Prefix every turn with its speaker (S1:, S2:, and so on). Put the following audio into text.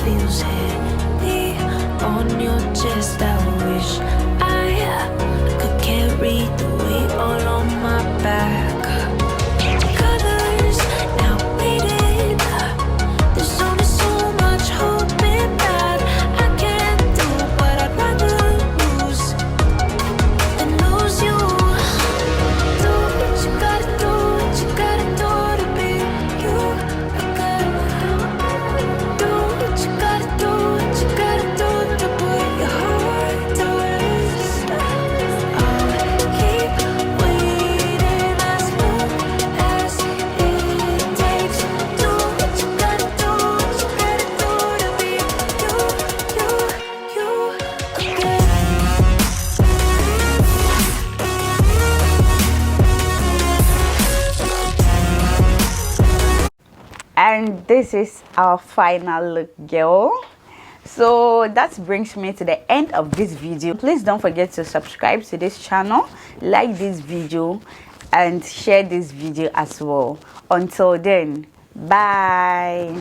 S1: feels heavy on your chest. I wish I could carry the weight all on my back. Colors now faded. There's only so much hoping that I can do, but I'd rather lose than lose you. Do what you gotta do, what you gotta do to be you. I gotta do what you gotta do, what you gotta do to put your heart to rest. I'll keep waiting as long as it takes. Do what you gotta do, what you gotta do to be you again.
S2: And this is our final look, girl. So that brings me to the end of this video. Please don't forget to subscribe to this channel, like this video, and share this video as well. Until then, bye.